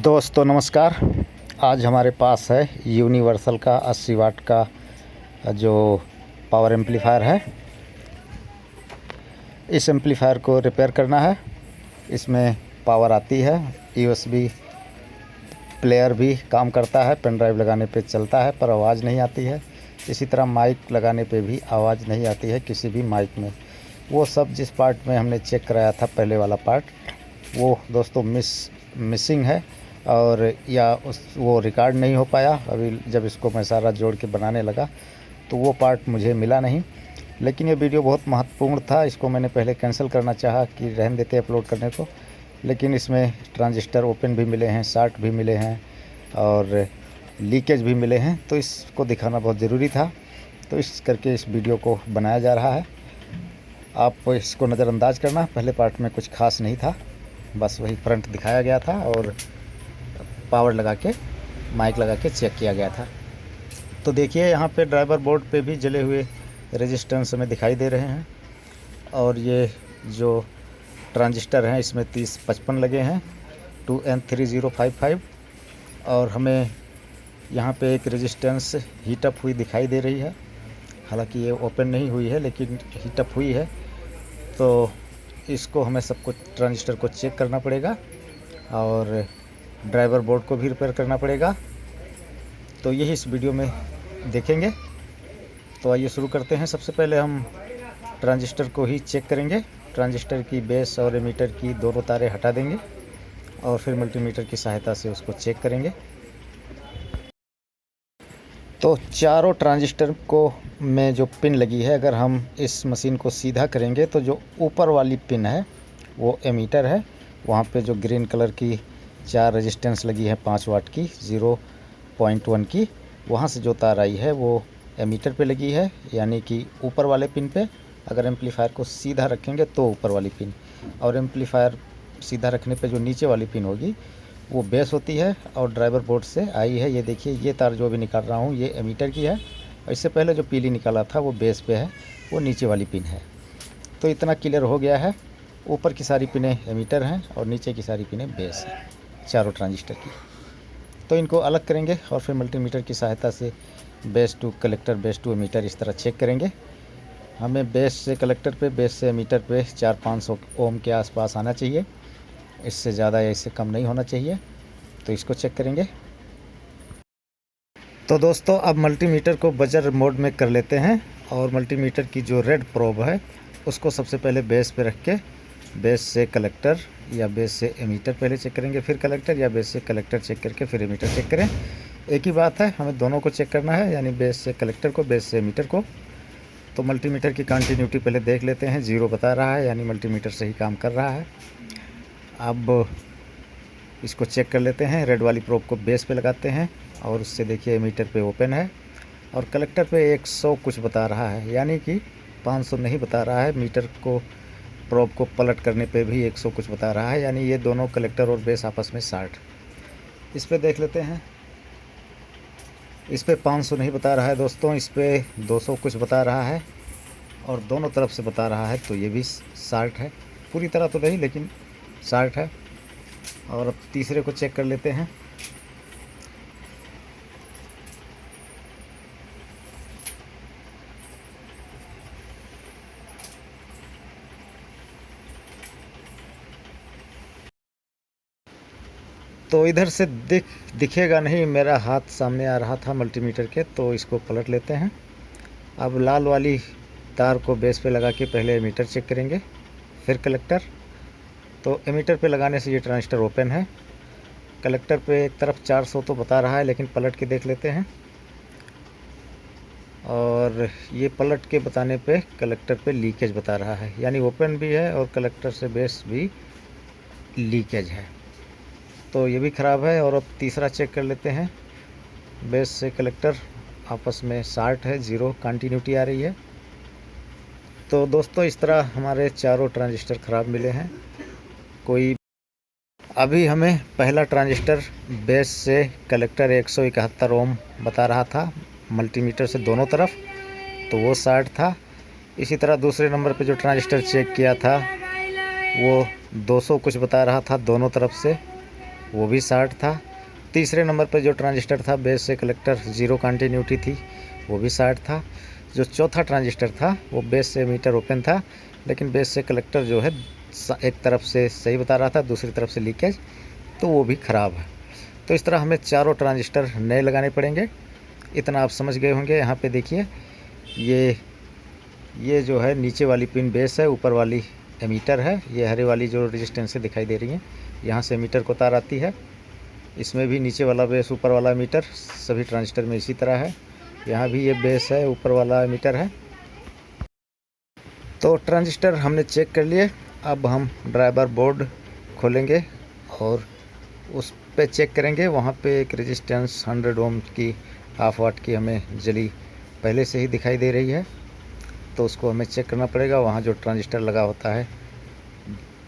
दोस्तों नमस्कार। आज हमारे पास है यूनिवर्सल का 80 वाट का जो पावर एम्पलीफायर है। इस एम्पलीफायर को रिपेयर करना है। इसमें पावर आती है, यूएसबी प्लेयर भी काम करता है, पेन ड्राइव लगाने पे चलता है पर आवाज़ नहीं आती है। इसी तरह माइक लगाने पे भी आवाज़ नहीं आती है किसी भी माइक में। वो सब जिस पार्ट में हमने चेक कराया था पहले वाला पार्ट, वो दोस्तों मिसिंग है और या वो रिकॉर्ड नहीं हो पाया। अभी जब इसको मैं सारा जोड़ के बनाने लगा तो वो पार्ट मुझे मिला नहीं। लेकिन ये वीडियो बहुत महत्वपूर्ण था, इसको मैंने पहले कैंसिल करना चाहा कि रहने देते अपलोड करने को, लेकिन इसमें ट्रांजिस्टर ओपन भी मिले हैं, शॉर्ट भी मिले हैं और लीकेज भी मिले हैं, तो इसको दिखाना बहुत ज़रूरी था। तो इस करके इस वीडियो को बनाया जा रहा है। आप इसको नज़रअंदाज करना, पहले पार्ट में कुछ खास नहीं था, बस वही फ्रंट दिखाया गया था और पावर लगा के माइक लगा के चेक किया गया था। तो देखिए यहाँ पे ड्राइवर बोर्ड पे भी जले हुए रेजिस्टेंस हमें दिखाई दे रहे हैं और ये जो ट्रांजिस्टर हैं इसमें 3055 लगे हैं 2N3055 और हमें यहाँ पे एक रेजिस्टेंस हीटअप हुई दिखाई दे रही है। हालांकि ये ओपन नहीं हुई है लेकिन हीटअप हुई है, तो इसको हमें सबको ट्रांजिस्टर को चेक करना पड़ेगा और ड्राइवर बोर्ड को भी रिपेयर करना पड़ेगा। तो यही इस वीडियो में देखेंगे। तो आइए शुरू करते हैं। सबसे पहले हम ट्रांजिस्टर को ही चेक करेंगे। ट्रांजिस्टर की बेस और एमीटर की दोनों तारें हटा देंगे और फिर मल्टीमीटर की सहायता से उसको चेक करेंगे। तो चारों ट्रांजिस्टर को में जो पिन लगी है, अगर हम इस मशीन को सीधा करेंगे तो जो ऊपर वाली पिन है वो एमीटर है। वहाँ पे जो ग्रीन कलर की 4 रेजिस्टेंस लगी है 5 वाट की 0.1 की, वहाँ से जो तार आई है वो एमीटर पे लगी है, यानी कि ऊपर वाले पिन पे। अगर एम्पलीफायर को सीधा रखेंगे तो ऊपर वाली पिन, और एम्पलीफायर सीधा रखने पे जो नीचे वाली पिन होगी वो बेस होती है और ड्राइवर बोर्ड से आई है। ये देखिए, ये तार जो भी निकाल रहा हूँ ये एमीटर की है और इससे पहले जो पीली निकाला था वो बेस पे है, वो नीचे वाली पिन है। तो इतना क्लियर हो गया है। ऊपर की सारी पिनें एमीटर हैं और नीचे की सारी पिनें बेस हैं चारों ट्रांजिस्टर की। तो इनको अलग करेंगे और फिर मल्टीमीटर की सहायता से base to collector, base to emitter इस तरह चेक करेंगे। हमें बेस से कलेक्टर पे, बेस से एमीटर पे 400-500 ओम के आसपास आना चाहिए, इससे ज़्यादा या इससे कम नहीं होना चाहिए। तो इसको चेक करेंगे। तो दोस्तों अब मल्टीमीटर को बजर मोड में कर लेते हैं और मल्टीमीटर की जो रेड प्रोब है उसको सबसे पहले बेस पे रख के बेस से कलेक्टर या बेस से एमीटर पहले चेक करेंगे, फिर कलेक्टर, या बेस से कलेक्टर चेक करके फिर एमीटर चेक करें। एक ही बात है, हमें दोनों को चेक करना है, यानी बेस से कलेक्टर को, बेस से एमीटर को। तो मल्टीमीटर की कंटिन्यूटी पहले देख लेते हैं। 0 बता रहा है, यानी मल्टीमीटर सही काम कर रहा है। अब इसको चेक कर लेते हैं। रेड वाली प्रोब को बेस पे लगाते हैं और उससे देखिए एमीटर पे ओपन है और कलेक्टर पे 100 कुछ बता रहा है, यानी कि 500 नहीं बता रहा है। मीटर को, प्रोब को पलट करने पे भी 100 कुछ बता रहा है, यानी ये दोनों कलेक्टर और बेस आपस में 60। इस पे देख लेते हैं। इस पे 500 नहीं बता रहा है दोस्तों, इस पे 200 कुछ बता रहा है और दोनों तरफ से बता रहा है, तो ये भी 60 है। पूरी तरह तो नहीं लेकिन 60 है। और अब तीसरे को चेक कर लेते हैं। तो इधर से दिखेगा नहीं, मेरा हाथ सामने आ रहा था मल्टीमीटर के, तो इसको पलट लेते हैं। अब लाल वाली तार को बेस पे लगा के पहले एमीटर चेक करेंगे, फिर कलेक्टर। तो एमीटर पे लगाने से ये ट्रांजिस्टर ओपन है। कलेक्टर पे एक तरफ 400 तो बता रहा है, लेकिन पलट के देख लेते हैं और ये पलट के बताने पे कलेक्टर पे लीकेज बता रहा है, यानी ओपन भी है और कलेक्टर से बेस भी लीकेज है, तो ये भी ख़राब है। और अब तीसरा चेक कर लेते हैं। बेस से कलेक्टर आपस में 60 है, 0 कंटिन्यूटी आ रही है। तो दोस्तों इस तरह हमारे चारों ट्रांजिस्टर ख़राब मिले हैं। कोई अभी हमें पहला ट्रांजिस्टर बेस से कलेक्टर 171 ओम बता रहा था मल्टीमीटर से दोनों तरफ, तो वो 60 था। इसी तरह दूसरे नंबर पे जो ट्रांजिस्टर चेक किया था वो 200 कुछ बता रहा था दोनों तरफ से, वो भी शार्ट था। तीसरे नंबर पर जो ट्रांजिस्टर था बेस से कलेक्टर ज़ीरो कंटिन्यूटी थी, वो भी शार्ट था। जो चौथा ट्रांजिस्टर था वो बेस से मीटर ओपन था, लेकिन बेस से कलेक्टर जो है एक तरफ से सही बता रहा था, दूसरी तरफ से लीकेज, तो वो भी ख़राब है। तो इस तरह हमें चारों ट्रांजिस्टर नए लगाने पड़ेंगे। इतना आप समझ गए होंगे। यहाँ पे देखिए ये जो है नीचे वाली पिन बेस है, ऊपर वाली एमीटर है। ये हरे वाली जो रेजिस्टेंस से दिखाई दे रही है, यहाँ से एमीटर को तार आती है। इसमें भी नीचे वाला बेस ऊपर वाला एमीटर, सभी ट्रांजिस्टर में इसी तरह है। यहाँ भी ये बेस है, ऊपर वाला एमीटर है। तो ट्रांजिस्टर हमने चेक कर लिए। अब हम ड्राइवर बोर्ड खोलेंगे और उस पे चेक करेंगे। वहाँ पे एक रेजिस्टेंस 100 ओम की हाफ वाट की हमें जली पहले से ही दिखाई दे रही है, तो उसको हमें चेक करना पड़ेगा। वहाँ जो ट्रांजिस्टर लगा होता है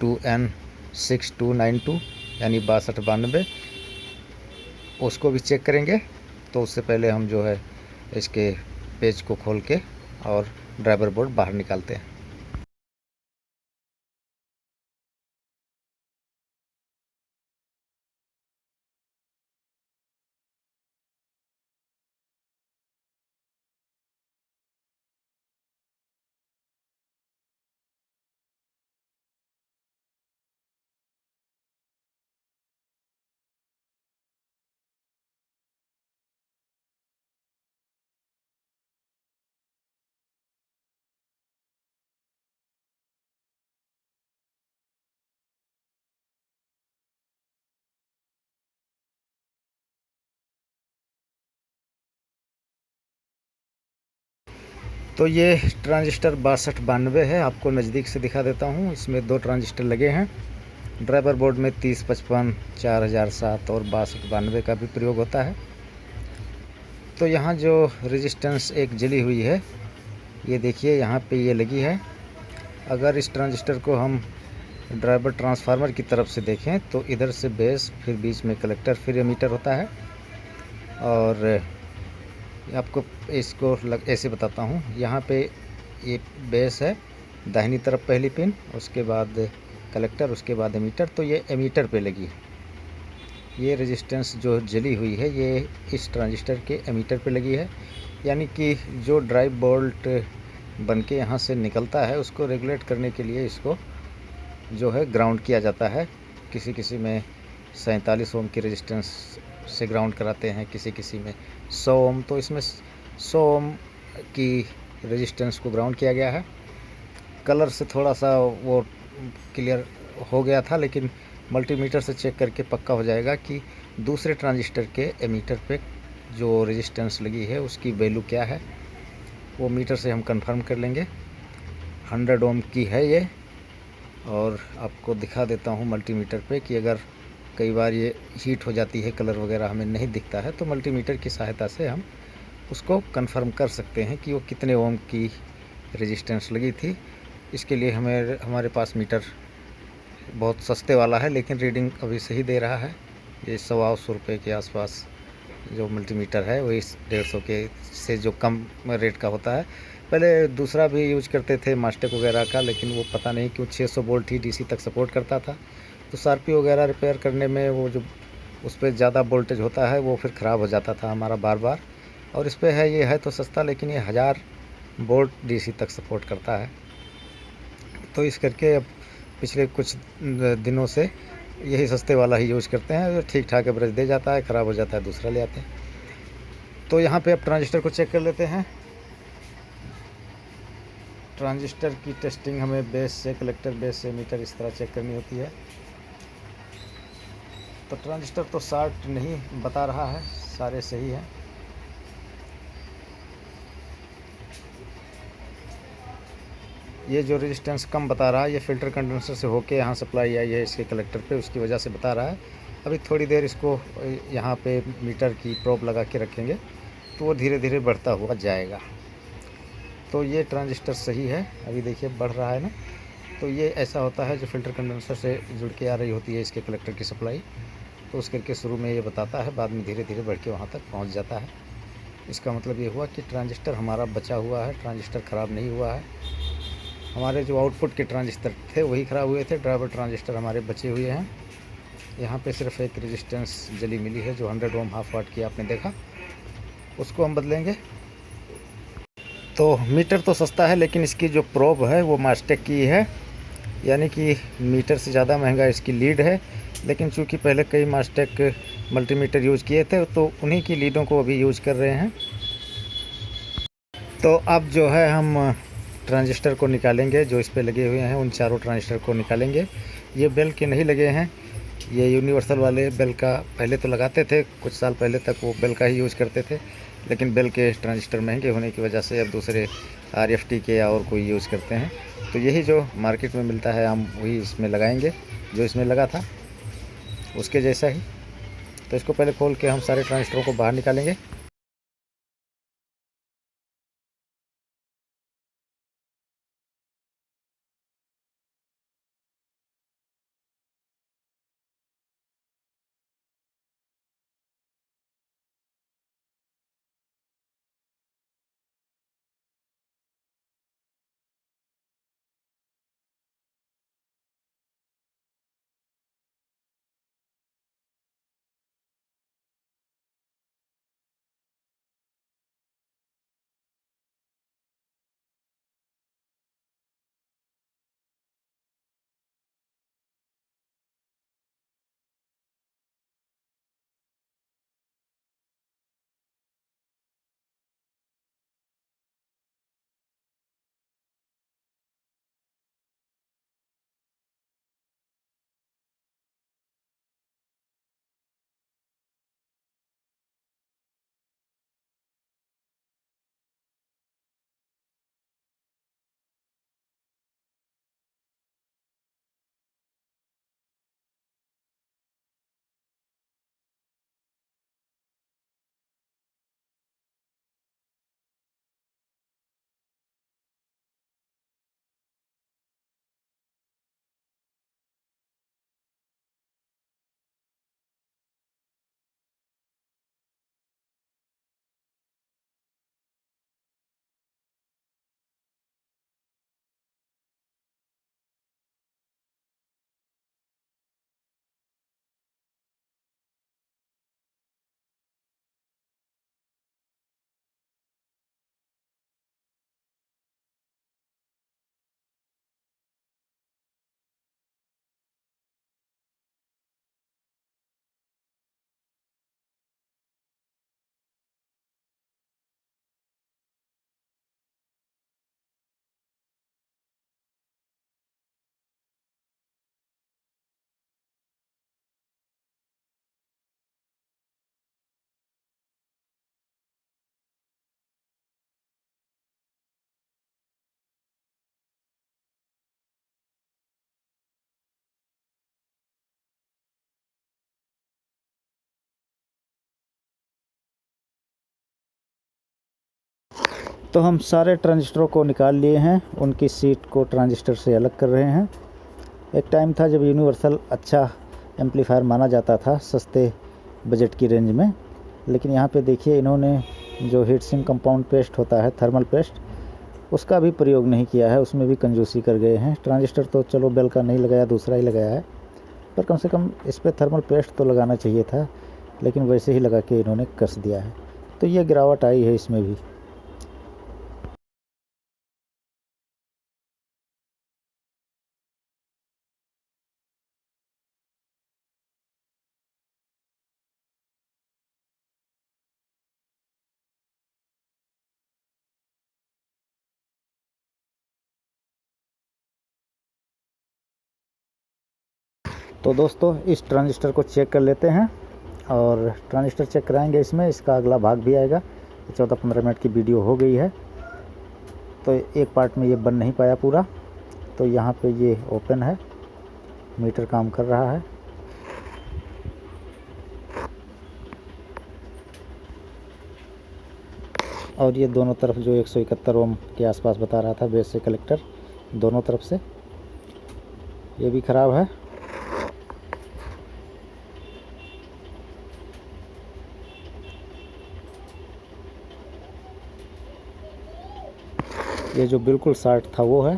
2N6292 यानी 6292, उसको भी चेक करेंगे। तो उससे पहले हम जो है इसके पेज को खोल के और ड्राइवर बोर्ड बाहर निकालते हैं। तो ये ट्रांजिस्टर 6292 है, आपको नज़दीक से दिखा देता हूँ। इसमें 2 ट्रांजिस्टर लगे हैं। ड्राइवर बोर्ड में 3055, 4007 और 6292 का भी प्रयोग होता है। तो यहाँ जो रेजिस्टेंस एक जली हुई है, ये देखिए यहाँ पे ये लगी है। अगर इस ट्रांजिस्टर को हम ड्राइवर ट्रांसफार्मर की तरफ से देखें तो इधर से बेस, फिर बीच में कलेक्टर, फिर एमीटर होता है। और आपको इसको ऐसे बताता हूँ। यहाँ पे ये बेस है, दाहिनी तरफ पहली पिन, उसके बाद कलेक्टर, उसके बाद एमीटर। तो ये एमीटर पे लगी है। ये रेजिस्टेंस जो जली हुई है ये इस ट्रांजिस्टर के एमीटर पे लगी है। यानी कि जो ड्राइव बोल्ट बन के यहाँ से निकलता है उसको रेगुलेट करने के लिए इसको जो है ग्राउंड किया जाता है। किसी किसी में 47 ओम की रेजिस्टेंस से ग्राउंड कराते हैं, किसी किसी में 100 ओम। तो इसमें 100 ओम की रेजिस्टेंस को ग्राउंड किया गया है। कलर से थोड़ा सा वो क्लियर हो गया था, लेकिन मल्टीमीटर से चेक करके पक्का हो जाएगा कि दूसरे ट्रांजिस्टर के एमीटर पे जो रेजिस्टेंस लगी है उसकी वैल्यू क्या है। वो मीटर से हम कंफर्म कर लेंगे। 100 ओम की है ये। और आपको दिखा देता हूँ मल्टीमीटर पे कि अगर कई बार ये हीट हो जाती है, कलर वगैरह हमें नहीं दिखता है, तो मल्टीमीटर की सहायता से हम उसको कंफर्म कर सकते हैं कि वो कितने ओम की रेजिस्टेंस लगी थी। इसके लिए हमारे पास मीटर बहुत सस्ते वाला है, लेकिन रीडिंग अभी सही दे रहा है। ये 100 रुपये के आसपास जो मल्टीमीटर है वो इस 150 के से जो कम रेट का होता है। पहले दूसरा भी यूज करते थे मास्टेक वगैरह का, लेकिन वो पता नहीं क्यों 600 वोल्ट ही डीसी तक सपोर्ट करता था। तो सारपी वगैरह रिपेयर करने में वो जो उस पर ज़्यादा वोल्टेज होता है वो फिर ख़राब हो जाता था हमारा बार बार। और इस पर है, ये है तो सस्ता, लेकिन ये 1000 वोल्ट डीसी तक सपोर्ट करता है। तो इस करके अब पिछले कुछ दिनों से यही सस्ते वाला ही यूज करते हैं। ठीक ठाक एवरेज दे जाता है, ख़राब हो जाता है दूसरा ले आते हैं। तो यहाँ पे अब ट्रांजिस्टर को चेक कर लेते हैं। ट्रांजिस्टर की टेस्टिंग हमें बेस से कलेक्टर, बेस से मीटर, इस तरह चेक करनी होती है। तो ट्रांजिस्टर तो शार्ट नहीं बता रहा है, सारे सही हैं। ये जो रेजिस्टेंस कम बता रहा है ये फ़िल्टर कंडेंसर से होके यहाँ सप्लाई आई है इसके कलेक्टर पे, उसकी वजह से बता रहा है। अभी थोड़ी देर इसको यहाँ पे मीटर की प्रोब लगा के रखेंगे तो वो धीरे धीरे बढ़ता हुआ जाएगा। तो ये ट्रांजिस्टर सही है, अभी देखिए बढ़ रहा है ना। तो ये ऐसा होता है जो फ़िल्टर कंडेंसर से जुड़ के आ रही होती है इसके कलेक्टर की सप्लाई। तो उस करके शुरू में ये बताता है, बाद में धीरे धीरे बढ़ के वहाँ तक पहुँच जाता है। इसका मतलब ये हुआ कि ट्रांजिस्टर हमारा बचा हुआ है, ट्रांजिस्टर ख़राब नहीं हुआ है। हमारे जो आउटपुट के ट्रांजिस्टर थे वही ख़राब हुए थे, ड्राइवर ट्रांजिस्टर हमारे बचे हुए हैं। यहाँ पे सिर्फ एक रेजिस्टेंस जली मिली है जो 100 ओम हाफ वाट की आपने देखा, उसको हम बदलेंगे। तो मीटर तो सस्ता है लेकिन इसकी जो प्रोब है वो मास्टेक की है, यानी कि मीटर से ज़्यादा महंगा इसकी लीड है। लेकिन चूँकि पहले कई मास्टेक मल्टीमीटर यूज़ किए थे तो उन्हीं की लीडों को अभी यूज़ कर रहे हैं। तो अब जो है हम ट्रांजिस्टर को निकालेंगे, जो इस पे लगे हुए हैं उन चारों ट्रांजिस्टर को निकालेंगे। ये बेल के नहीं लगे हैं, ये यूनिवर्सल वाले बेल का पहले तो लगाते थे, कुछ साल पहले तक वो बेल का ही यूज़ करते थे, लेकिन बेल के ट्रांजिस्टर महंगे होने की वजह से अब दूसरे RFT के या और कोई यूज़ करते हैं। तो यही जो मार्केट में मिलता है हम वही इसमें लगाएंगे, जो इसमें लगा था उसके जैसा ही। तो इसको पहले खोल के हम सारे ट्रांजिस्टरों को बाहर निकालेंगे। तो हम सारे ट्रांजिस्टरों को निकाल लिए हैं, उनकी सीट को ट्रांजिस्टर से अलग कर रहे हैं। एक टाइम था जब यूनिवर्सल अच्छा एम्पलीफायर माना जाता था सस्ते बजट की रेंज में, लेकिन यहाँ पे देखिए इन्होंने जो हीट सिंक कंपाउंड पेस्ट होता है, थर्मल पेस्ट, उसका भी प्रयोग नहीं किया है, उसमें भी कंजूसी कर गए हैं। ट्रांजिस्टर तो चलो बेल का नहीं लगाया, दूसरा ही लगाया है, पर कम से कम इस पर थर्मल पेस्ट तो लगाना चाहिए था, लेकिन वैसे ही लगा के इन्होंने कस दिया है। तो ये गिरावट आई है इसमें भी। तो दोस्तों इस ट्रांजिस्टर को चेक कर लेते हैं, और ट्रांजिस्टर चेक कराएंगे इसमें, इसका अगला भाग भी आएगा। 14-15 मिनट की वीडियो हो गई है, तो एक पार्ट में ये बन नहीं पाया पूरा। तो यहाँ पे ये ओपन है, मीटर काम कर रहा है। और ये दोनों तरफ जो 171 ओम के आसपास बता रहा था बेस से कलेक्टर, दोनों तरफ से ये भी ख़राब है। ये जो बिल्कुल शार्ट था वो है,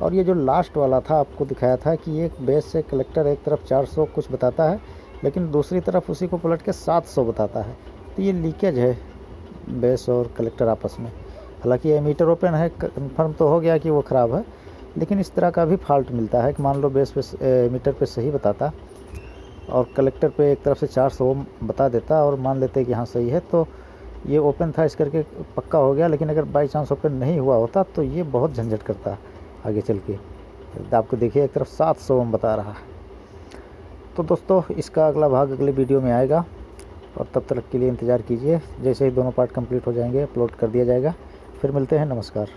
और ये जो लास्ट वाला था आपको दिखाया था कि एक बेस से कलेक्टर एक तरफ 400 कुछ बताता है, लेकिन दूसरी तरफ उसी को पलट के 700 बताता है। तो ये लीकेज है बेस और कलेक्टर आपस में। हालांकि ये मीटर ओपन है, कन्फर्म तो हो गया कि वो ख़राब है, लेकिन इस तरह का भी फॉल्ट मिलता है कि मान लो बेस पे मीटर पे सही बताता और कलेक्टर पे एक तरफ से 400 ओम बता देता और मान लेते कि हाँ सही है, तो ये ओपन था इस करके पक्का हो गया। लेकिन अगर बाई चांस ओपन नहीं हुआ होता तो ये बहुत झंझट करता आगे चल के। आपको देखिए एक तरफ 700 ओम बता रहा है। तो दोस्तों इसका अगला भाग अगले वीडियो में आएगा, और तब तक के लिए इंतज़ार कीजिए। जैसे ही दोनों पार्ट कंप्लीट हो जाएंगे अपलोड कर दिया जाएगा। फिर मिलते हैं, नमस्कार।